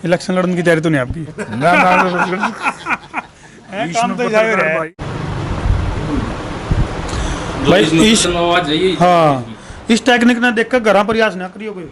Election लड़ने की तैयारी तो नहीं आपकी? ना काम तो जाहिर है भाई। इस टेक्निक ने देखकर घर प्रयास ना करियो कोई।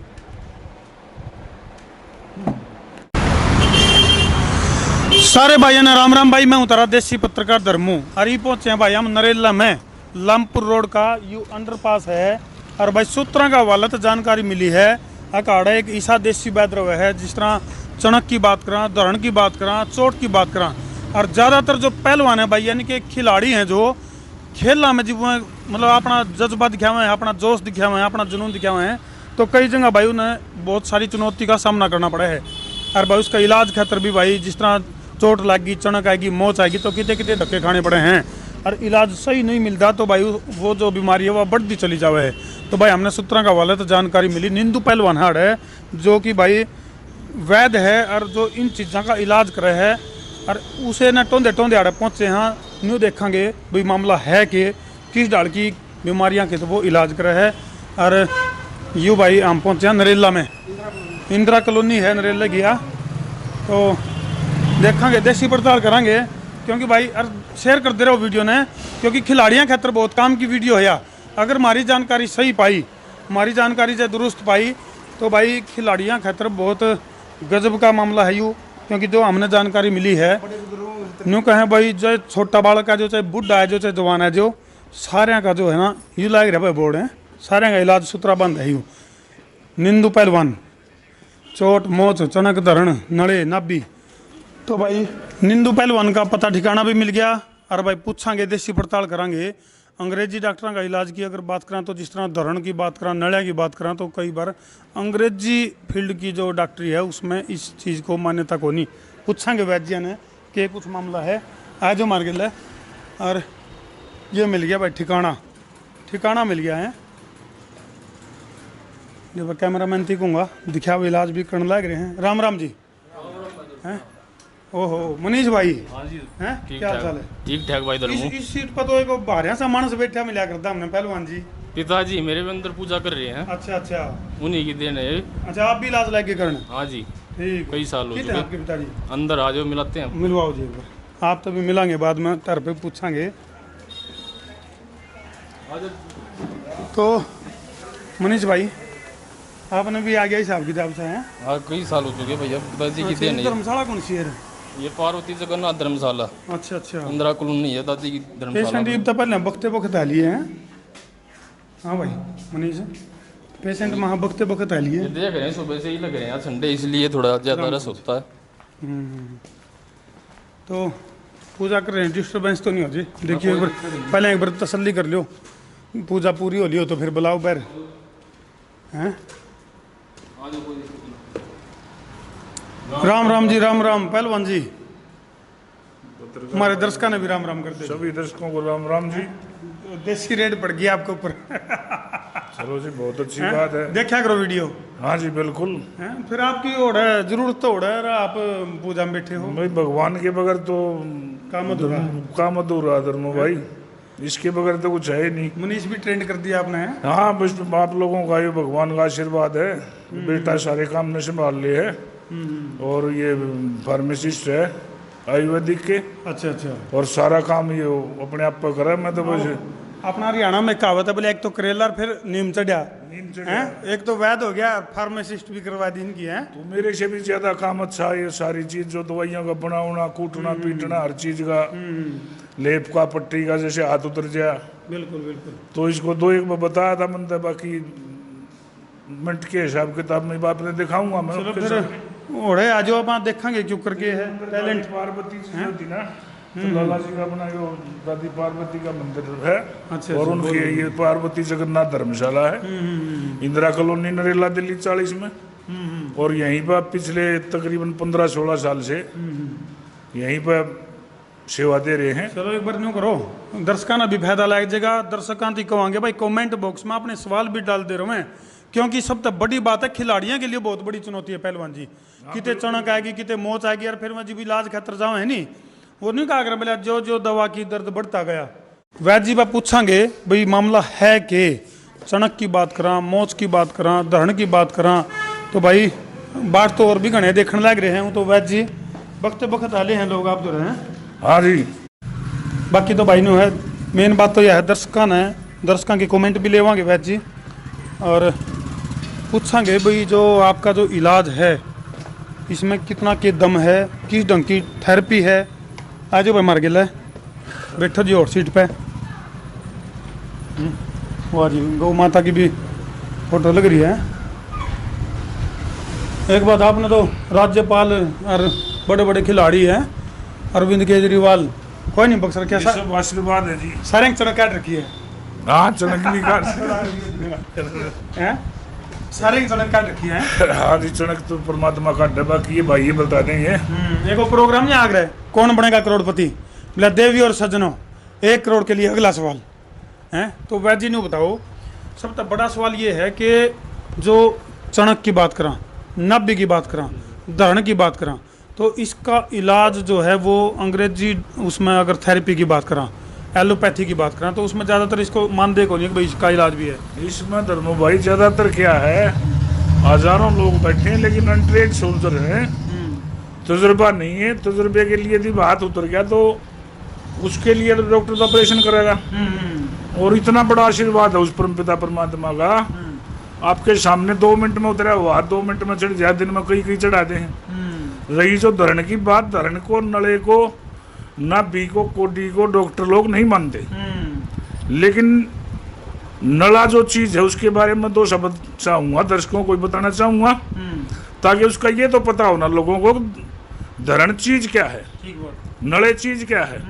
सारे भाइयों ने राम राम भाई। मैं हूं तारा देसी पत्रकार धर्मू। अरे पहुंचे हैं भाई हम नरेला में। लामपुर रोड का यू अंडरपास है और भाई सूत्रों का हवाला तो जानकारी मिली है अखाड़ा एक ईसा देसी बैद रहा है। जिस तरह चणक की बात करा, धरण की बात करा, चोट की बात करा, और ज़्यादातर जो पहलवान है भाई यानी कि खिलाड़ी हैं जो खेलना में जीव मतलब अपना जज्बा दिखाए हुए हैं, अपना जोश दिखाए हुए हैं, अपना जुनून दिखाए हुए हैं, तो कई जगह भाई उन्हें बहुत सारी चुनौती का सामना करना पड़ा है। और भाई उसका इलाज खातर भी भाई जिस तरह चोट लगी, चणक आएगी, मोच आएगी तो कितने कितने धक्के खाने पड़े हैं और इलाज सही नहीं मिलता तो भाई वो जो बीमारी है वह बढ़ती चली जावे है। तो भाई हमने सूत्रों का हवाले तो जानकारी मिली निंदू पहलवान हाड़ है जो कि भाई वैद्य है और जो इन चीज़ों का इलाज करे है और उसे न टोंदे टोंदे आड़े पहुँचे हाँ न्यू देखेंगे भाई मामला है कि किस डाल की बीमारियाँ के तो वो इलाज करे है। और यूँ भाई हम पहुँचे हैं नरेला में, इंदिरा कॉलोनी है नरेला गया, तो देखेंगे देसी पड़ताल करेंगे क्योंकि भाई शेयर कर दे रहे हो वीडियो ने क्योंकि खिलाड़ियों खातर बहुत काम की वीडियो है। अगर हमारी जानकारी सही पाई, हमारी जानकारी से दुरुस्त पाई तो भाई खिलाड़ियों खातर बहुत गजब का मामला है यूँ। क्योंकि जो हमने जानकारी मिली है यूँ कहें भाई जो छोटा बालक है जो चाहे बुढ़ा है जो चाहे जवान है जो सारे का जो है ना यूँ लाग रहा है बोर्ड है सारे का इलाज सूत्रा बंद है यूँ। निंदू पहलवान चोट मोच चणक धरण नड़े नाभी, तो भाई निंदू पहलवान का पता ठिकाना भी मिल गया और भाई पूछांगे देसी पड़ताल करांगे। अंग्रेजी डॉक्टरों का इलाज की अगर बात करें तो जिस तरह धरण की बात करें, नलिया की बात करें तो कई बार अंग्रेजी फील्ड की जो डॉक्टरी है उसमें इस चीज़ को मान्यता को नहीं। पूछांगे वैद्य ने कि कुछ मामला है आज जो मार गया और ये मिल गया भाई ठिकाना मिल गया है। जब कैमरा मैन थी कहूँगा दिखा हुआ इलाज भी करने लग रहे हैं। राम राम जी हैं। ओहो मनीष भाई हैं क्या हाल है? ठीक ठाक भाई धर्मू। इस सीट पर तो एक बाहर सा मानस बैठा मिला करता हमने पहलवान जी। पिताजी मेरे भी अंदर पूजा कर रहे हैं। अच्छा अच्छा उन्हीं की देन है। अच्छा आप भी इलाज लाके करने? हाँ जी ठीक। कई साल हो चुके आपके पिताजी? अंदर आ जाओ मिलाते हैं। मिलवाओ जी एक बार। आप तो भी मिलांगे बाद में घर पे पूछांगे। तो मनीष भाई आपने भी आ गया हिसाब किताब से हैं? हाँ कई साल हो चुके भैया पिताजी की देन है। धर्मशाला कौन सी है? ये पार्वती जगन्नाथ धर्मशाला। अच्छा अच्छा इंदिरा कॉलोनी है दादी की धर्मशाला। पेशेंट तो पहले बख्ते बख्त आ लिए हैं। हाँ भाई मनीष पेशेंट वहाँ बख्ते बख्त आ लिए देख रहे हैं सुबह से ही लग रहे हैं संडे इसलिए थोड़ा ज़्यादा रस होता है। तो पूजा कर रहे हैं डिस्टर्बेंस तो नहीं हो जी? देखिए एक बार पहले एक बार तसल्ली कर लो पूजा पूरी हो लियो तो फिर बुलाओ बैर हैं। राम राम जी राम राम पहलवान जी। हमारे दर्शकों ने भी राम राम कर दे। सभी दर्शकों को राम राम जी। देसी रेट पड़ गया आपके ऊपर। चलो जी बहुत अच्छी बात है। देखा करो वीडियो। हाँ जी बिल्कुल। फिर आपकी ओढ़ है जरूरत तो ओढ़ है आप पूजा में बैठे हो भाई भगवान के बगैर तो काम अधूरा धर्म भाई, इसके बगैर तो कुछ है ही नहीं। मनीष भी ट्रेंड कर दिया आपने? हाँ बस आप लोगों का ये भगवान का आशीर्वाद है। बेटा सारे काम ने संभाल लिए है और ये फार्मासिस्ट है आयुर्वेदिक के। अच्छा अच्छा। और सारा काम ये अपने आप पर करे। मैं तो बस अपना हरियाणा में कहावत है बोले एक तो करेला फिर नीम चढ़ा हैं, एक तो वैद हो गया फार्मासिस्ट भी करवा दी इनकी है। तो मेरे से भी ज्यादा काम अच्छा है ये सारी चीज जो दवाइयों का बनाना कूटना पीटना हर चीज का लेप का पट्टी का जैसे हाथ उतर जाए। बिल्कुल बिल्कुल। तो इसको दो एक बार बताया था मैंने, बाकी मिनट के हिसाब किताब में बाप ने दिखाऊंगा मैं। चलो फिर ओढ़े आ जाओ आप देखेंगे क्यों करके है टैलेंट। पार्वती जी होती ना तो लाला जी का अपना जो दादी पार्वती का मंदिर है। अच्छा, और उनकी ये पार्वती जगन्नाथ धर्मशाला है इंदिरा कॉलोनी नरेला दिल्ली 40 में। और यहीं पर पिछले तकरीबन 15-16 साल से यहीं पर सेवा दे रहे हैं। चलो एक बार न्यू करो दर्शकों ने भी फायदा लायक जगह दर्शकों की कहेंगे भाई कमेंट बॉक्स में अपने सवाल भी डाल दे रहे मैं क्योंकि सब तक बड़ी बात है खिलाड़ियों के लिए बहुत बड़ी चुनौती है पहलवान जी। कितने चणक आएगी कितने मोच आएगी और फिर मैं जी भी इलाज खातर जाऊँ है नहीं वो नहीं कहा कर बोला जो जो दवा की दर्द बढ़ता गया। वैद्य जी बा पूछांगे भाई मामला है कि चणक की बात करा, मोच की बात करा, धरण की बात करा तो भाई बात तो और भी घने देखने लग रहे हैं तो वैद जी वक्त वक्त आले हैं लोग आप जो रहे हैं। हाँ जी। बाकी तो भाई नो है मेन बात तो यह है दर्शकों के कमेंट भी लेवांगे वैद जी और पूछांगे भाई जो आपका जो इलाज है इसमें कितना के दम है, किस ढंग की थेरेपी है। आज भाई मार गिला बैठो जी और सीट पे। वाह जी, गौ माता की भी फोटो लग रही है। एक बात आपने तो राज्यपाल और बड़े बड़े खिलाड़ी हैं अरविंद केजरीवाल, कोई नहीं बक्सर ये कैसा सब आशीर्वाद है जी। सारे चढ़ काट रखी है हाँ चणक भी काट हैं? सारे चढ़ काट रखी है। हाँ जी, चणक तो परमात्मा का डब्बा की भाई ये बता देंगे। एक वो प्रोग्राम नहीं आ गया कौन बनेगा करोड़पति, बोला देवी और सज्जनों 1 करोड़ के लिए अगला सवाल है। तो वैद जी ने बताओ सबसे बड़ा सवाल ये है कि जो चणक की बात करा, नाभि की बात करा, धरण की बात करा, तो इसका इलाज जो है वो अंग्रेजी उसमें अगर थेरेपी की बात करा, एलोपैथी की बात करा तो उसमें ज़्यादातर इसको मानते को नहीं कि भाई इसका इलाज भी है। इसमें धर्मो भाई ज्यादातर क्या है, हजारों लोग बैठे हैं लेकिन अनट्रेड सोल्जर हैं, तजुर्बा नहीं है। तजुर्बे के लिए यदि बात उतर गया तो उसके लिए तो डॉक्टर तो ऑपरेशन करेगा। और इतना बड़ा आशीर्वाद है उस परमपिता परमात्मा का, आपके सामने 2 मिनट में उतरा हुआ 2 मिनट में चढ़ जाए, दिन में कई चढ़ाते हैं। रही जो धरण की बात, धरण को, नले को, नाभि को, कोडी को डॉक्टर लोग नहीं मानते, लेकिन नला जो चीज है उसके बारे में 2 शब्द चाहूंगा दर्शकों को बताना चाहूंगा ताकि उसका ये तो पता हो ना लोगों को धरण चीज क्या है, नले चीज क्या है।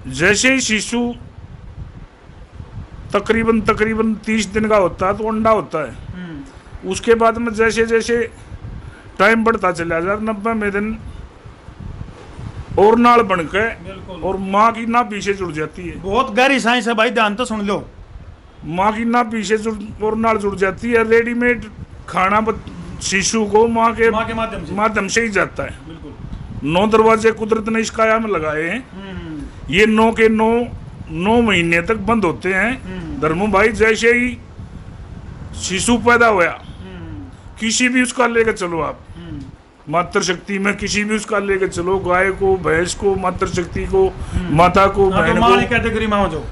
जैसे ही शिशु तकरीबन 30 दिन का होता है तो अंडा होता है। उसके बाद में जैसे जैसे टाइम बढ़ता चला जाता 90वें दिन और नाल बन के और माँ की नाभि से जुड़ जाती है। बहुत गहरी साइंस है भाई, ध्यान तो सुन लो। माँ की नाभि से और नाल जुड़ जाती है। रेडीमेड खाना शिशु को माँ के माध्यम से ही जाता है। 9 दरवाजे कुदरत ने इस काया में लगाए हैं। ये 9 के 9 महीने तक बंद होते हैं। धर्मो भाई जैसे ही शिशु पैदा हुआ किसी भी उसका लेकर चलो आप, मातृ शक्ति में किसी भी उसका लेकर चलो, गाय को, भैंस को, मातृ शक्ति को, माता को, बहन को, कैटेगरी में जो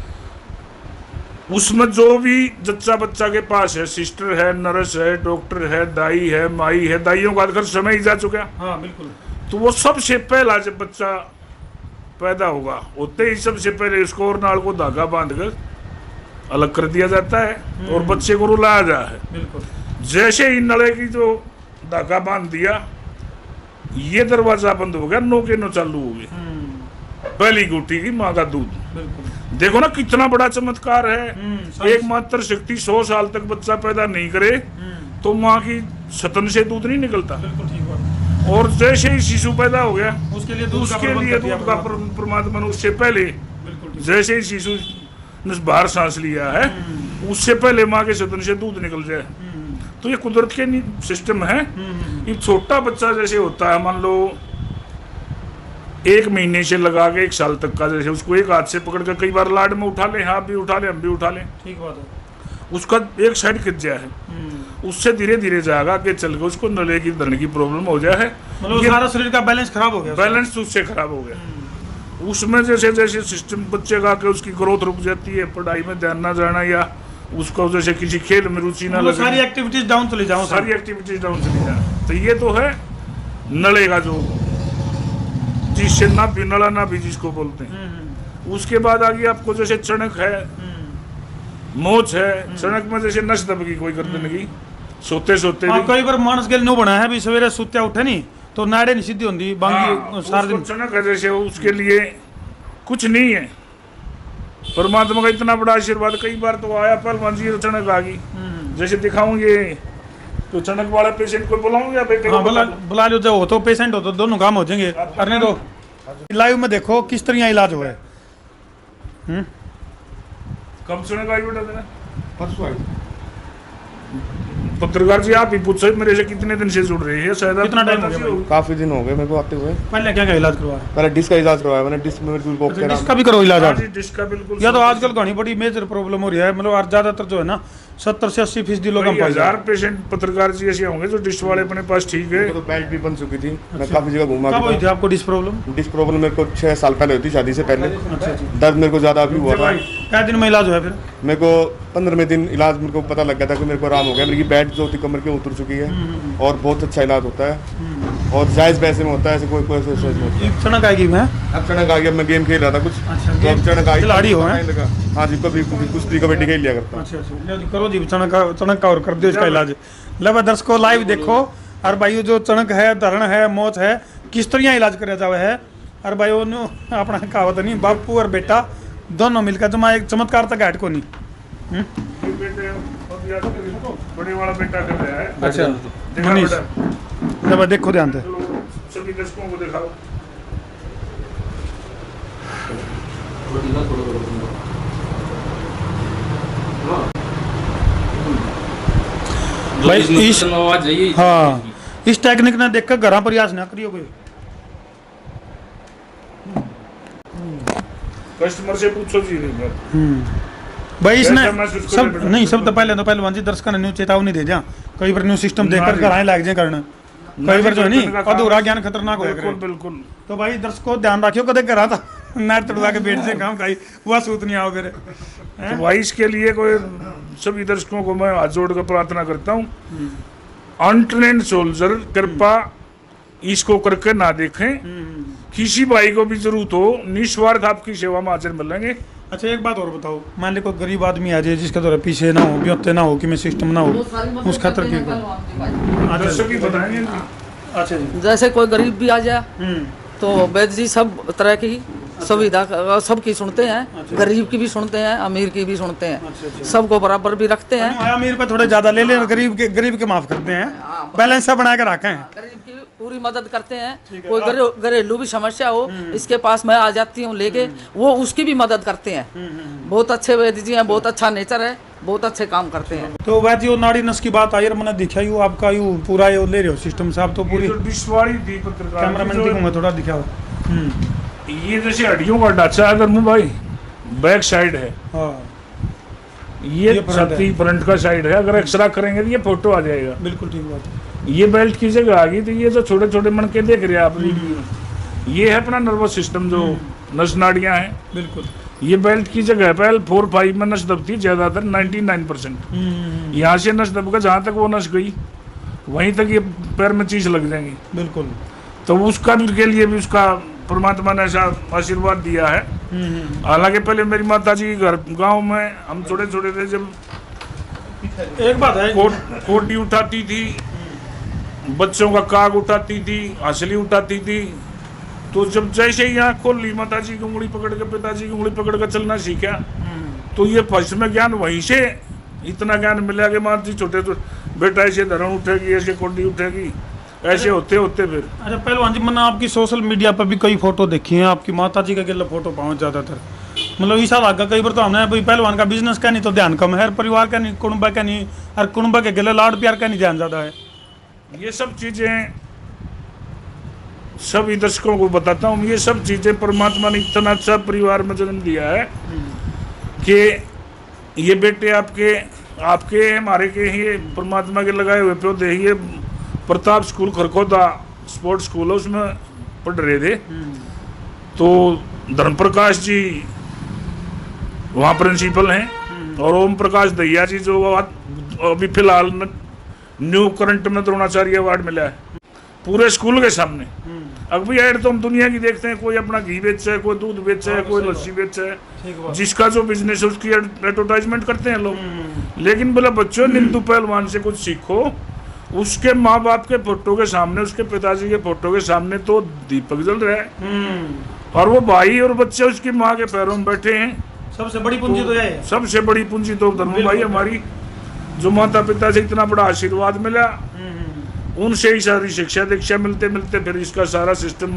उसमें जो भी जच्चा बच्चा के पास है, सिस्टर है, नर्स है, डॉक्टर है, दाई है, माई है, दाइयों का आजकल समय ही जा चुका है। हाँ बिल्कुल। तो वो सबसे पहला जब बच्चा पैदा होगा होते ही सबसे पहले उसको और नाल को धागा बांध कर अलग कर दिया जाता है और बच्चे को रुलाया जा है। बिल्कुल। जैसे ही नले की जो धागा बांध दिया, ये दरवाजा बंद हो गया, 9 के 9 चालू हो गए। पहली गुट्टी की माँ का दूध। देखो ना कितना बड़ा चमत्कार है। एक मात्र शक्ति 100 साल तक बच्चा पैदा नहीं करे तो माँ की सतन से दूध नहीं निकलता। और जैसे ही शिशु पैदा हो गया उसके लिए दूध का परमात्मा ने उससे पहले, जैसे ही शिशु ने बाहर सांस लिया है उससे पहले माँ के सतन से दूध निकल जाए। तो ये कुदरत के सिस्टम है। ये छोटा बच्चा जैसे होता है, मान लो 1 महीने से लगा के 1 साल तक का, जैसे उसको एक हाथ से पकड़ कर कई बार लाड में उठा ले, हाँ भी उठा ले, हम भी उठा ले, ठीक बात है। उसका एक साइड खिंच जाए है, उससे धीरे धीरे जाएगा कि चल के उसको नले की धरण की प्रॉब्लम हो जाए, मतलब सारा शरीर का बैलेंस खराब हो गया, बैलेंस उससे खराब हो गया। उसमें जैसे जैसे सिस्टम बच्चे का के उसकी ग्रोथ रुक जाती है, पढ़ाई में ध्यान ना जाना या उसको जैसे किसी खेल में रुचि ना लगे, सारी एक्टिविटीज डाउन चली जाओ, सारी एक्टिविटीज डाउन चली जाए। तो ये तो है नले का जो जिससे नाभि, नला नाभि जिसको बोलते हैं। उसके बाद आगे आपको जैसे चणक है, मोच है। चणक में जैसे नस दबगी कोई गर्दन की सोते सोते कई बार मानस गेल नो बना है भी सवेरे सुत्या उठे नहीं तो नाड़े नहीं सीधी होती बांगी सारा दिन। चणक है जैसे उसके लिए कुछ नहीं है, परमात्मा का इतना बड़ा आशीर्वाद। कई बार तो आया पहलवान जी चणक आ गई, जैसे दिखाऊंगे तो चणक वाला पेशेंट को बुलाऊंगे बेटे को, बुला लो, जो हो तो पेशेंट हो तो दोनों काम हो जाएंगे। करने दो, लाइव में देखो किस तरह इलाज हुआ है। कब चणक आई बेटा तेरा? परसों आई। पत्रकार जी आप ही पूछो मेरे से कितने दिन से जुड़ रही है? शायद कितना टाइम हो गया? काफी दिन हो गए मेरे को आते हुए। पहले क्या क्या इलाज करवाया? पहले डिस्क का इलाज करवाया मैंने, डिस्क में डिस्क का भी करो इलाज। डिस्क का बिल्कुल। या तो आजकल घनी बड़ी मेजर प्रॉब्लम हो रही है, मतलब ज्यादातर जो है ना 70 से 80% लोग हम भाई पाए 1000 पेशेंट पत्रकार जी ऐसे होंगे जो डिस्ट वाले अपने पास ठीक है। मेरे को तो बेल्ट भी बन चुकी थी, मैं काफी जगह घूमा कब हुई थी था। आपको डिस्क प्रॉब्लम? डिस्क प्रॉब्लम मेरे को 6 साल पहले हुई थी, शादी से पहले। दर्द मेरे को ज्यादा अभी हुआ था। क्या दिन में इलाज हुआ फिर? मेरे को 15वें दिन इलाज मेरे को पता लग गया था कि मेरे को आराम हो गया। मेरी बैठ जो थी कमर के उतर चुकी है और बहुत अच्छा इलाज होता है और जायज पैसे में होता है, ऐसे कोई कोई स्ट्रेस नहीं होता। एक चणक आएगी मैं। अब चणक आ गया, मैं गेम खेल रहा था कुछ, अच्छा, तो अब चणक आ गया, खिलाड़ी हो, हैं? लगा। हाँ जी, कभी कुश्ती कबड्डी खेल लिया करता हूँ। अच्छा, लो जी, करो जी चणक का और कर दो इसका इलाज। लो दर्शकों लाइव देखो। और भाई जो चणक है, धरण है, मोच है, किस तरह इलाज कराया जावे है। और भाई वो अपना कहावत नहीं, बापू और बेटा दोनों मिलकर जमा एक चमत्कार तक हट को नहीं। ये बेटे अब याद करिए, बड़े वाला बेटा कर रहा है। अच्छा, देखा मनीष बेटा? जब देखो ध्यान से। चलो, सभी दर्शकों को दिखाओ। भाई इस आवाज जाइए। हाँ, इस टेक्निक ने देखकर घर प्रयास ना करियो कोई। कस्टमर से पूछो जी नहीं बात। भाई इसने कैसा महसूस कर सब रहे बेटा? नहीं, सब तो पहले वांजी दर्शकों ने न्यू चेतावनी दे जा। कई बार न्यू सिस्टम देखकर जी। कराए लाग जाए करना। कई बार जो है नहीं अधूरा ज्ञान खतरनाक हो बिल्कुल गया। बिल्कुल। तो भाई दर्शकों ध्यान रखियो, कदे करा था नार तड़वा के बैठ से काम खाई हुआ सूत नहीं आओ मेरे। तो भाई इसके लिए कोई सभी दर्शकों को मैं हाथ जोड़ कर प्रार्थना करता हूँ, अनट्रेंड सोल्जर कृपा इसको करके ना देखें। किसी भाई को भी जरूरत हो, निस्वार्थ आपकी सेवा में हाजिर मिलेंगे। अच्छा एक बात और बताओ, मान ली कोई गरीब आदमी आ जाए जिसके द्वारा पीछे ना हो, ब्योते ना हो, कि मैं सिस्टम ना हो, उस खतर की दर्शक ही बताएंगे। अच्छा जी। जैसे कोई गरीब भी आ जाए तो वैद्य जी सब तरह की सुविधा सबकी सुनते हैं, गरीब की भी सुनते हैं, अमीर की भी सुनते हैं, सबको बराबर भी रखते हैं। अमीर पे थोड़े ज्यादा ले ले और गरीब के माफ करते हैं, बैलेंस सा बना के रखे हैं। गरीब की पूरी मदद करते हैं। कोई घरेलू भी समस्या हो, इसके पास मैं आ जाती हूँ लेके, वो उसकी भी मदद करते हैं। बहुत अच्छे वैद्य जी हैं, बहुत अच्छा नेचर है, बहुत अच्छे काम करते हैं। तो वैसे यो नाड़ी नस की बात आई और मैंने दिखा यू आपका यू पूरा यो ले रहे हो सिस्टम से आप तो पूरी। जो डिशवाड़ी थी पत्रकार कैमरामैन दिखाऊंगा थोड़ा दिखाओ। ये जैसे हड्डियों का ढांचा अगर मुँह भाई बैक साइड है, हाँ ये ये फ्रंट छाती फ्रंट का साइड है। अगर एक्सरा करेंगे तो ये फोटो आ जाएगा। बिल्कुल ठीक बात है। ये बेल्ट की जगह आ गई, तो ये जो छोटे छोटे मनके देख रहे हैं आप, ये है अपना नर्वस सिस्टम जो नस नाड़ियाँ हैं। बिल्कुल ये बेल्ट की जगह पे L4-5 में नस दबती है ज्यादातर 99%। यहाँ से नस दब कर जहाँ तक वो नस गई वहीं तक ये पैर में चीज लग जाएंगी। बिल्कुल। तो उसका के लिए भी उसका परमात्मा ने ऐसा आशीर्वाद दिया है। हालांकि पहले मेरी माता जी घर गांव में हम छोटे छोटे थे, जब एक बात है, कोटी उठाती थी, बच्चों का काग उठाती थी, हंसली उठाती थी, तो जब जैसे ही यहाँ खोल ली, माता जी की उंगली पकड़ के पिताजी की उंगली पकड़ कर चलना सीखा, तो ये फर्स्ट में ज्ञान वहीं से इतना ज्ञान मिला कि माता जी छोटे छोटे बेटा ऐसे धरण उठेगी, ऐसे कोटी उठेगी, ऐसे होते होते फिर। अच्छा पहलवान जी, मैंने आपकी सोशल मीडिया पर भी कई फोटो देखी हैं, आपकी माता जी का गिल्ला फोटो पहुंच ज्यादातर, मतलब ऐसा लगा कई बार तो हमने भाई पहलवान का बिजनेस का नहीं तो ध्यान कम है, परिवार का नहीं, कुटुंबा का नहीं, और कुटुंबा के गिले लाड प्यार का नहीं ध्यान ज्यादा है। ये सब चीजें सभी दर्शकों को बताता हूँ, ये सब चीजें परमात्मा ने इतना अच्छा परिवार में जन्म दिया है कि ये बेटे आपके आपके हमारे के ही परमात्मा के लगाए हुए पौधे। ये Pratap school Kharkhoda sports school है, उसमें पढ़ रहे थे, तो धर्म प्रकाश जी वहाँ प्रिंसिपल हैं, और ओम प्रकाश दहिया जी जो अभी फिलहाल न्यू करंट में द्रोणाचार्य अवार्ड मिला है पूरे स्कूल के सामने। अभी ऐड तो हम दुनिया की देखते हैं, कोई अपना घी बेचे है, कोई दूध बेचे है, कोई लस्सी बेचे है, जिसका जो बिजनेस है उसकी एडवर्टाइजमेंट करते हैं लोग। लेकिन बोला बच्चों, निंदू पहलवान से कुछ सीखो। उसके माँ बाप के फोटो के सामने, उसके पिताजी के फोटो के सामने तो दीपक जल रहा है, और वो भाई और बच्चे उसकी माँ के पैरों में बैठे हैं। सबसे बड़ी पूंजी तो है, सबसे बड़ी पूंजी तो धर्म भाई हमारी, जो माता पिता से इतना बड़ा आशीर्वाद मिला, उनसे ही सारी शिक्षा दीक्षा मिलते मिलते फिर इसका सारा सिस्टम,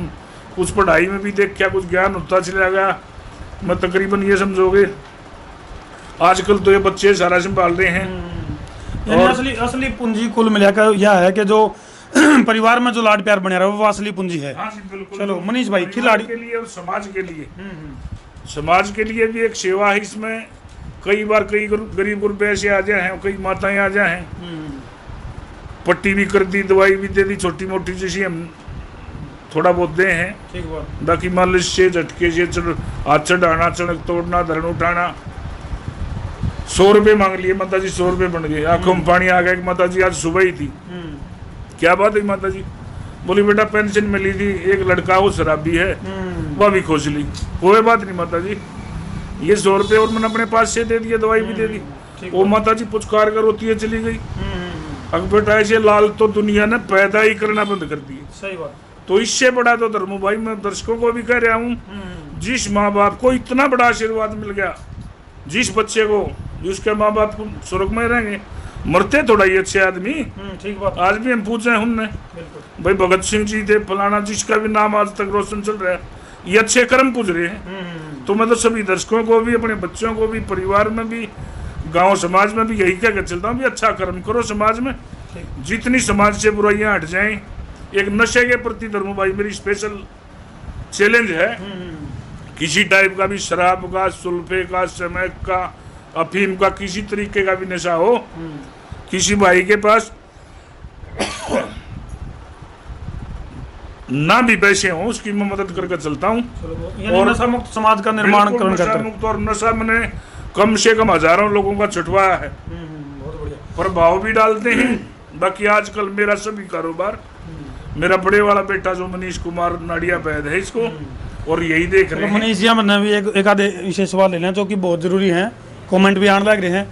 कुछ पढ़ाई में भी देखा, कुछ ज्ञान होता चला गया। मैं तकरीबन ये समझोगे आजकल तो ये बच्चे सारा संभाल रहे हैं। और असली पूंजी कुल मिलाकर यह है कि जो परिवार में जो लाड प्यार बने रहा है वो असली पूंजी है। हाँ जी बिल्कुल। चलो मनीष भाई, खिलाड़ी के लिए और समाज के लिए, समाज के लिए भी एक सेवा है इसमें। कई बार कई गरीब गुरबे ऐसे आ जाए हैं, कई माताएं आ जाए हैं, पट्टी भी कर दी, दवाई भी दे दी, छोटी मोटी जैसी हम थोड़ा बहुत दे हैं। ठीक बात। बाकी मालिश से, झटके से, हाथ चढ़ाना, चढ़क तोड़ना, धरण उठाना। 100 रुपये मांग लिए माता जी, 100 रुपये बन गए। आंखों में पानी आ गया कि माता जी आज सुबह ही थी। क्या बात है माता जी? बोली बेटा पेंशन मिली थी, एक लड़का वो शराबी है, वह भी खोज ली। कोई बात नहीं माता जी, ये 100 रुपये और मैंने अपने पास से दे दिया, दवाई भी दे दी। वो माता जी पुचकार कर रोती है चली गई। अब बेटा ऐसे लाल तो दुनिया ने पैदा ही करना बंद कर दिए। सही बात। तो इससे बड़ा तो धर्मू भाई मैं दर्शकों को भी कह रहा हूँ, जिस माँ बाप को इतना बड़ा आशीर्वाद मिल गया, जिस बच्चे को जिसके माँ बाप स्वर्ग में रहेंगे, मरते थोड़ा ही अच्छे आदमी। ठीक बात। आज भी हम पूछ रहे हैं हमने, भाई भगत सिंह जी थे, फलाना, जिसका भी नाम आज तक रोशन चल रहा है, ये अच्छे कर्म पूछ रहे हैं। तो मैं तो सभी दर्शकों को भी, अपने बच्चों को भी, परिवार में भी, गांव समाज में भी यही कह के चलता हूँ भी अच्छा कर्म करो समाज में, जितनी समाज से बुराइयां हट जाएं। एक नशे के प्रति धर्मू भाई मेरी स्पेशल चैलेंज है, किसी टाइप का भी, शराब का, सुल्फे का, स्मैक का, अफीम का, किसी तरीके का भी नशा हो, किसी भाई के पास ना भी पैसे हो, उसकी मैं मदद करके चलता हूँ। और नशा मुक्त समाज का निर्माण करना नशा चाहते हैं। मुक्त, और नशा मैंने कम से कम हजारों लोगों का छुटवाया है। बहुत बढ़िया। प्रभाव भी डालते हैं। बाकी आजकल मेरा सभी कारोबार, मेरा बड़े वाला बेटा जो मनीष कुमार नाडिया पैद है इसको, और यही देख रहे हैं। मनीष जी हमने भी एक आधे विशेष सवाल लेना जो कि बहुत जरूरी हैं, कमेंट भी आने लग रहे हैं।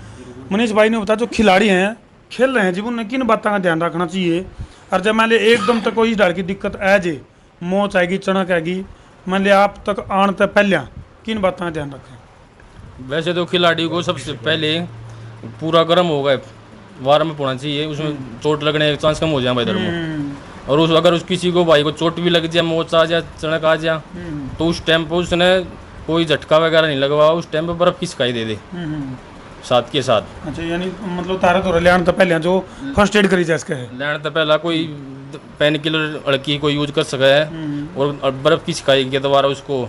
मनीष भाई ने बताया जो खिलाड़ी हैं, खेल रहे हैं, जीवन में किन बातों का ध्यान रखना चाहिए? और जब मान लिया एकदम तक कोई डर की दिक्कत आ जाए, मोच आएगी, चणक आएगी, मान लिया आप तक आने तक पहले किन बातों का ध्यान रखें? वैसे तो खिलाड़ी को सबसे पहले पूरा गर्म होगा, वार में पड़ना चाहिए, उसमें चोट लगने के चांस कम हो जाए भाई धर्म। और उस अगर उस किसी को भाई को चोट भी लग जाए, मोच आ जाए, चणक आ जाए, तो उस टाइम पर उसने कोई झटका वगैरह नहीं लगवा, उस टाइम पर बर्फ की सिकाई दे दे साथ के साथ। अच्छा, यानी मतलब तारा तो लियान तो पहले जो फर्स्ट एड करी जाए इसका है, लेने तो पहला कोई पेन किलर अड़की को यूज कर सका है, और बर्फ की सिकाई के द्वारा उसको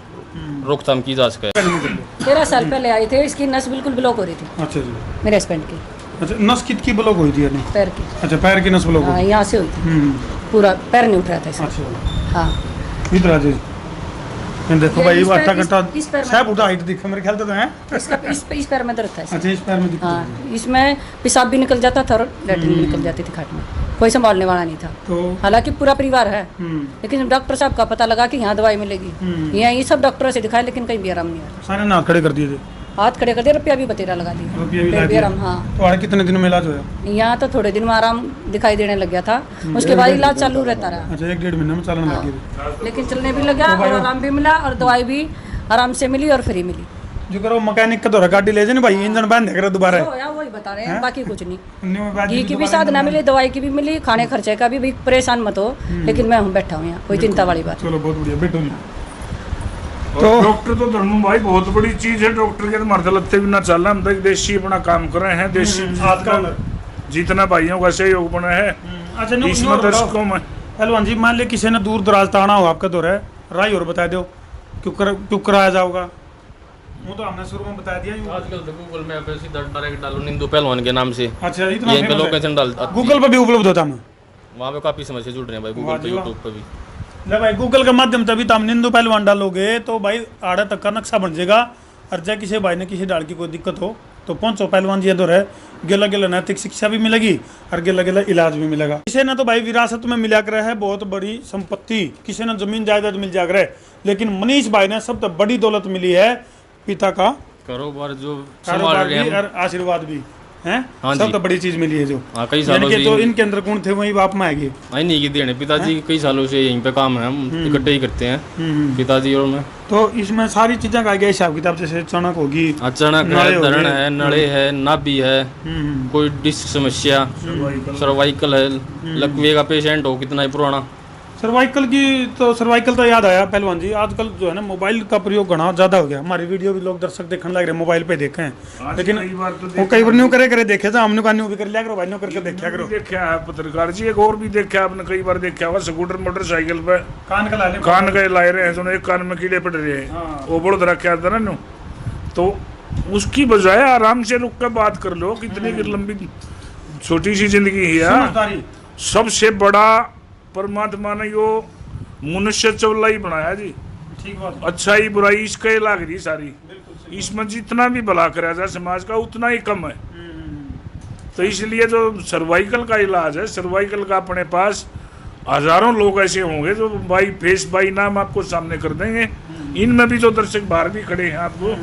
रोकथाम की जा सके। 13 साल पहले आई थे, इसकी नस बिल्कुल ब्लॉक हो रही थी अच्छा जी। मेरे हस्बैंड की, अच्छा, नस कित की ब्लॉक हुई थी यानी? पैर की। अच्छा, पैर की नस ब्लॉक हाँ, यहाँ से हुई थी, पूरा पैर नहीं उठ रहा था इसका। अच्छा, हाँ, इधर आ जाइए। देखो ये भाई, इस पैर- 8 घंटा इस पैर में- सब उठा हाइट दिखे मेरे ख्याल तो है। इसका इस पैर में दर्द था इसका। अच्छा, इस पैर में दिक्कत है। हाँ, इसमें पेशाब भी निकल जाता था और लैट्रिन भी निकल जाती थी खाट में, कोई संभालने वाला नहीं था। तो हालांकि पूरा परिवार है, लेकिन डॉक्टर साहब का पता लगा कि यहाँ दवाई मिलेगी, यहाँ ये सब डॉक्टरों से दिखाए, लेकिन कहीं भी आराम नहीं आया। सारे नाक खड़े कर दिए थे, हाथ खड़े कर दिया, रुपया भी बतेरा लगा रुपया दिया, भी फिर लगा भी दिया। आराम। हाँ, तो और कितने दिन में इलाज हुआ? यहाँ तो थोड़े दिन में आराम दिखाई देने लग गया था, उसके बाद इलाज चालू रहता रहा, अच्छा, 1-1.5 महीने में चलने लगी थी। लेकिन चलने भी लगा और आराम भी मिला, और दवाई भी आराम से मिली और फ्री मिली। जो करो मैकेनिक का दौरा गाड़ी ले जाए भाई, इंजन बंद है दोबारा। तो यार वही बता रहे हैं, बाकी कुछ नहीं। उन्हीं में बाजी घी की भी साधना मिली, दवाई की भी मिली, खाने खर्चे का भी परेशान मत हो, लेकिन मैं हूँ बैठा हूँ यहाँ, कोई चिंता वाली बात। चलो बहुत बढ़िया, बैठो जी। तो डॉक्टर तो धर्मू भाई बहुत बड़ी चीज है। डॉक्टर के तो मरते लगते भी ना चलना, हम तो एक देशी अपना काम कर रहे हैं, देशी हाथ का हुनर। जितना भाइयों का सहयोग बना है अच्छा, इसमें दर्शकों में। पहलवान जी, मान लिया किसी ने दूर दराज ताना हो आपका दौरा है, राय और बता दो क्यों कराया जाओगा? वो तो हमने शुरू में बता दिया। आजकल तो गूगल मैप पे सीधा डायरेक्ट डालो निंदू पहलवान के नाम से, अच्छा, इतना यहीं पे famous है। लोकेशन डाल, गूगल पे भी उपलब्ध होता है। वहाँ पे काफी समस्या जुड़ रहे हैं भाई, वाह गूगल पे, जी वाह। यूट्यूब पे भी। ले भाई, गूगल के माध्यम से भी तुम निंदू पहलवान डालोगे तो भाई आड़ा तक का नक्शा बन जाएगा। और जब किसी भाई ने किसी डाल की कोई दिक्कत हो तो पहुंचो पहलवान जी इधर है, गेला गेला नैतिक शिक्षा भी मिलेगी और गेला गेला इलाज भी मिलेगा। किसी ने तो भाई विरासत में मिला कर है बहुत बड़ी संपत्ति, किसी ने जमीन जायदाद मिल जाकर है, लेकिन मनीष भाई ने सबसे बड़ी दौलत मिली है पिता का कारोबार जो संभाल कारोबार रहे भी हैं। और आशीर्वाद भी है। हाँ जी। सबसे बड़ी चीज मिली है जो हाँ, कई यानी सालों कि से तो इनके अंदर गुण थे वही बाप में आएगी। आई नहीं की देने, पिताजी कई सालों से यहीं पे काम है, हम इकट्ठे ही करते हैं पिताजी और मैं। तो इसमें सारी चीजें का गया हिसाब किताब, जैसे चणक होगी, अचानक नड़े है, हो धरण गए। है, नड़े है, नाभि है, कोई डिस्क समस्या, सर्वाइकल है, लकवे का पेशेंट हो कितना ही पुराना। सर्वाइकल तो याद आया पहलवान जी, आजकल जो है ना मोबाइल का प्रयोग घना ज्यादा हो गया। हमारी वीडियो भी लोग दर्शक देखने लग रहे हैं, मोबाइल पे देखे हैं, लेकिन कई बार तो वो कई बार न्यू करे देखे था, हमने कहा न्यू भी कर लिया करो भाई, न्यू करके देखा करो। देखा है पत्रकार जी, एक और भी देखा आपने कई बार देखा होगा, स्कूटर मोटरसाइकिल पे कान का लाने कान गए लाए रहे हैं, तो एक कान में कीड़े पड़ रहे हैं, वो बड़ोदरा क्या था ना, तो उसकी बजाय आराम से रुक कर बात कर लो। कितनी की लंबी छोटी सी जिंदगी है यार। समझदारी। सबसे बड़ा परमात्मा ने यो मनुष्य चौला ही बनाया जी। ठीक बात। अच्छाई बुराई इसके लाग रही सारी। इसमें जितना भी भला करा जाए समाज का उतना ही कम है। तो इसलिए जो सर्वाइकल का इलाज है, सर्वाइकल का अपने पास हजारों लोग ऐसे होंगे जो बाई फेस बाई नाम आपको सामने कर देंगे। इनमें भी जो दर्शक बाहर भी खड़े हैं आपको,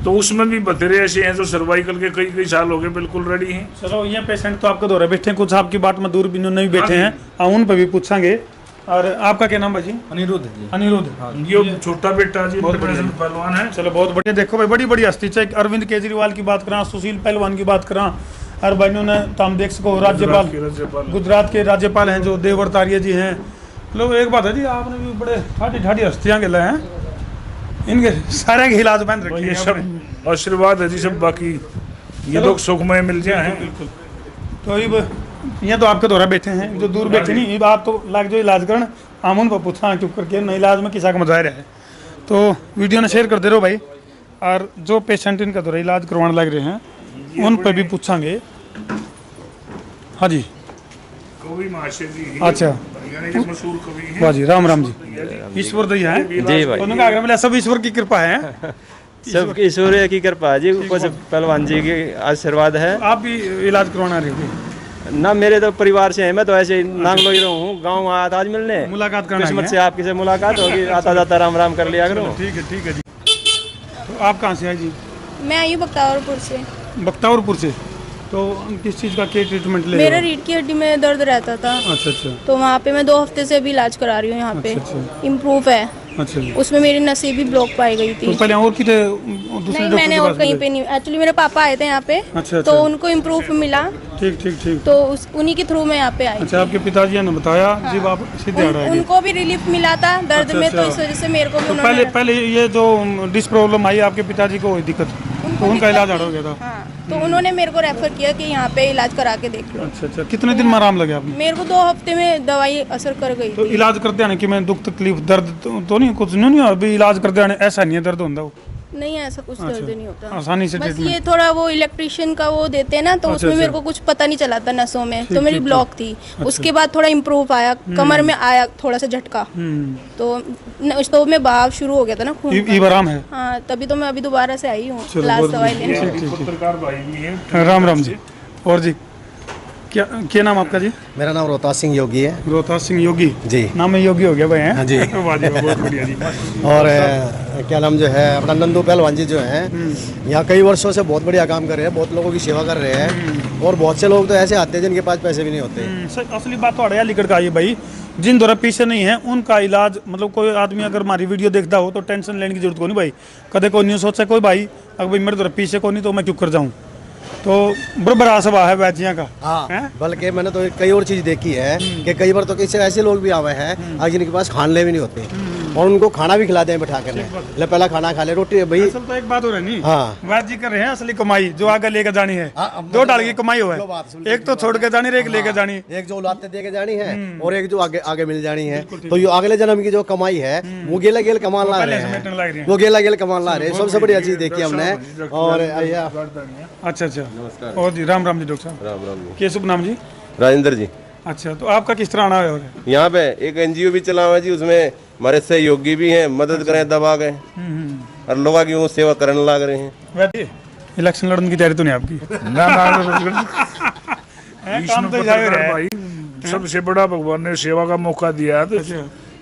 तो उसमें भी बतेरे ऐसे हैं जो सर्वाइकल के कई कई साल हो गए बिल्कुल रेडी हैं। चलो ये पेशेंट तो आपके दौरे बैठे हैं, कुछ आपकी बात में दूर भी नहीं बैठे हैं, उन पर भी पूछेंगे। और आपका क्या नाम है जी? अनिरुद्ध जी। अनिरुद्ध। ये छोटा बेटा जी इंटरनेशनल पहलवान है। चलो बहुत बढ़िया। देखो भाई बड़ी बड़ी हस्ती, चाहे अरविंद केजरीवाल की बात करा, सुशील पहलवान की बात करा, और भाइयों ने तो हम देख सको राज्यपाल गुजरात के राज्यपाल हैं जो देवव्रत आर्य जी हैं। लोग एक बात है जी, आपने भी बड़े ठाठी ठाठी हस्तियाँ के लाए हैं, इनके सारे के इलाज बंद रखे ये हैं सब आशीर्वाद है जी सब। बाकी ये लोग सुखमय मिल जाए हैं। बिल्कुल। तो अब यहाँ तो आपके द्वारा बैठे हैं, जो दूर बैठे नहीं, अब आप तो लाग जो इलाज करन हम उन पर पूछा चुप करके न इलाज में किसा का मजा आ रहा है। तो वीडियो ने शेयर करते रहो भाई, और जो पेशेंट इनका द्वारा इलाज करवाने लग रहे हैं उन पर भी पूछांगे। हाँ जी। कवि महाशय जी। अच्छा। हरियाणा के मशहूर कवि हैं। वाह जी, राम राम जी। ईश्वर दया है जी भाई। उन्होंने कहा बोले सब ईश्वर की कृपा है। सब ईश्वर की कृपा है जी, कुछ पहलवान जी की आशीर्वाद है। आप भी इलाज करवाना रहे हो? ना मेरे तो परिवार से है, मैं तो ऐसे नांगलो ही हूँ, गाँव आया था आज मिलने, मुलाकात करना किस्मत है। से आपकी से मुलाकात होगी, आता जाता राम राम कर लिया करो। ठीक है जी। तो आप कहाँ से आए जी? मैं आई हूँ बख्तावरपुर से। बख्तावरपुर से। तो किस चीज़ का क्या ट्रीटमेंट ले रहे मेरा हो? रीढ़ की हड्डी में दर्द रहता था। अच्छा अच्छा तो वहाँ पे मैं 2 हफ्ते से अभी इलाज करा रही हूँ। यहाँ पे अच्छा। इम्प्रूव है। अच्छा जी। उसमें मेरी नसें भी ब्लॉक पाई गई थी। तो पहले और कितने दूसरे नहीं, डॉक्टर मैंने के और पास कहीं गए? पे नहीं। एक्चुअली मेरे पापा आए थे यहाँ पे। अच्छा। तो उनको इम्प्रूव मिला, ठीक। तो उन्हीं के थ्रू मैं यहाँ पे आई। अच्छा, आपके पिताजी ने बताया जी आप सीधे आ रहे हैं। उनको भी रिलीफ मिला था दर्द में, तो इस वजह से मेरे को भी तो उन्होंने पहले ये जो डिस्क प्रॉब्लम आई आपके पिताजी को हुई दिक्कत, तो उनका इलाज हो गया था। हाँ, तो उन्होंने मेरे को रेफर किया कि यहाँ पे इलाज करा के देख लो। अच्छा। कितने दिन में आराम लगे आपने? मेरे को 2 हफ्ते में दवाई असर कर गई तो थी। इलाज करते आने कि मैं दुख तकलीफ दर्द तो नहीं कुछ नहीं अभी इलाज करते आने ऐसा नहीं है दर्द होता वो? नहीं, ऐसा कुछ दर्द नहीं होता। आसानी से बस ट्रीटमेंट। ये थोड़ा वो इलेक्ट्रिशियन का वो देते हैं ना, तो उसमें मेरे को कुछ पता नहीं चला था नसों में, तो मेरी ब्लॉक थी। उसके बाद थोड़ा इम्प्रूव आया, कमर में आया थोड़ा सा झटका, तो में बहाव शुरू हो गया था ना खून का। ये आराम है। हाँ, तभी तो मैं अभी दोबारा से आई हूँ चलो, लास्ट बहुत दवाई बढ़िया। लेने। पत्रकार भाई भी हैं। राम जी। और जी क्या नाम आपका जी? मेरा नाम रोहतास सिंह योगी है। रोहतास सिंह योगी जी। नाम में योगी हो गया भाई हैं? हाँ जी। वाह जी वाह, बहुत बढ़िया जी। और क्या नाम जो है अपना नंदू पहलवान जी जो हैं, यहाँ कई वर्षों से बहुत बढ़िया काम कर रहे हैं, बहुत लोगों की सेवा कर रहे हैं। और बहुत से लोग तो ऐसे आते हैं जिनके पास पैसे भी नहीं होते। असली बात तो अड़िया लिखकर का ये भाई, जिन द्वारा पीछे नहीं है उनका इलाज, मतलब कोई आदमी अगर हमारी वीडियो देखता हो तो टेंशन लेने की जरूरत को नहीं भाई। कदे कोई नहीं सोचा कोई भाई अगर भाई मेरे द्वारा पीछे को नहीं तो मैं क्यों कर जाऊँ। तो बराबर आसवा है वैद्यियाँ का। हाँ, बल्कि मैंने तो कई और चीज़ देखी है कि कई बार तो किसी ऐसे लोग भी आए हैं जिनके पास खाने भी नहीं होते, और उनको खाना भी खिलाते हैं बैठा कर। ले पहला खाना खा ले, रोटी भाई। असल तो एक बात हो रही नहीं, हाँ। वैद्य कर रहे हैं असली कमाई जो आगे लेकर जानी है। हाँ, 2 डाल की कमाई हो है, एक तो छोड़ के जानी, एक लेकर जानी। एक जो लाते दे के जानी है और एक जो आगे आगे मिल जानी है। तो ये अगले जन्म की जो कमाई है वो गेला गेल कमान ला रहे हैं, वो गेला गेल कमान ला रहे हैं। सबसे बढ़िया चीज देखी हमने। और अच्छा। और जी राम जी डॉक्टर साहब। राम जी। क्या शुभ नाम जी? राजेंद्र जी। अच्छा, तो आपका किस तरह आना है? यहाँ पे एक एनजीओ भी चला हुआ है जी, उसमें हमारे सहयोगी भी हैं, मदद करें दबा गए और लोगों की वो सेवा करने लग रहे हैं। वैसे इलेक्शन लड़ने की तैयारी तो नहीं आपकी? विष्णु पत्रकार भाई, सबसे बड़ा भगवान ने सेवा का मौका दिया है, तो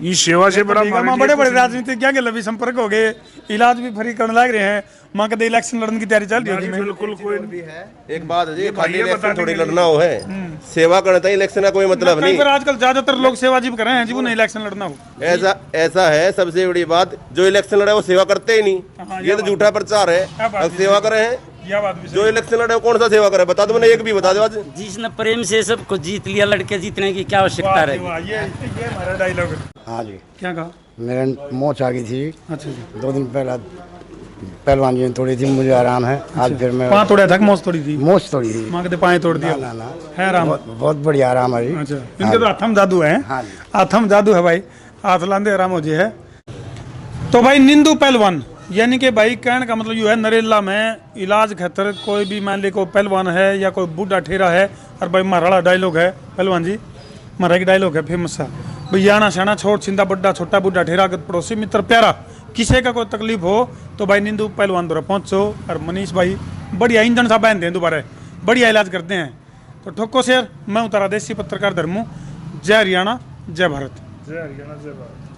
इस सेवा से बड़ा बड़े बड़े राजनीतिक क्या लंबी संपर्क हो गए, इलाज भी फ्री करने लग रहे हैं। माँ कहते इलेक्शन लड़ने की तैयारी चल रही होगी। बिल्कुल कोई एक बात है जी, खाली इलेक्शन थोड़ी लड़ना हो है, सेवा करना है, इलेक्शन का कोई मतलब नहीं। आजकल ज्यादातर लोग सेवा जीव कर रहे हैं, जीव नहीं इलेक्शन लड़ना हो। ऐसा है, सबसे बड़ी बात जो इलेक्शन लड़े वो सेवा करते ही नहीं, ये तो झूठा प्रचार है। सेवा करे हैं, जो इलेक्शन लड़े कौन सा सेवा करे, बता दो, मैंने एक भी बता दो आज। जिसने प्रेम से सबको जीत लिया, लड़के जीतने की क्या आवश्यकता रहेगी। ये हमारा डायलॉग है। हाँ जी, क्या कहा? मेरे मोच आ गई थी। अच्छा जी। 2 दिन पहला पहलवान जी ने तोड़ी थी, मुझे आराम है। आज फिर मैं पाँव तोड़ा था, मोच तोड़ी थी? मोच तोड़ी थी। माँ कहते पाए तोड़ दिया। ना है आराम? बहुत बढ़िया आराम है जी। अच्छा, इनके तो आथम जादू है। हाँ जी। आथम जादू है भाई, हाथ लांदे आराम हो जी है। तो भाई निंदू पहलवान यानी कि भाई कहने का मतलब यो है नरेला में इलाज खातर कोई भी मान ली कोई पहलवान है या कोई बूढ़ा ठेरा है, और भाई महाराड़ा डायलॉग है पहलवान जी, महाराज की डायलॉग है फेमस है भाई, याना शाना छोड़ छिंदा बड्डा छोटा बूढ़ा ठेरा गत पड़ोसी मित्र प्यारा, किसी का कोई तकलीफ हो तो भाई नींदू पहलवान द्वारा पहुँचो। और मनीष भाई बढ़िया ईंधन सा पहनते हैं, दोबारा बढ़िया इलाज करते हैं। तो ठोको शेर, मैं हूँ तारा देसी पत्रकार धर्मू। जय हरियाणा जय भारत। जय हरियाणा जय भारत।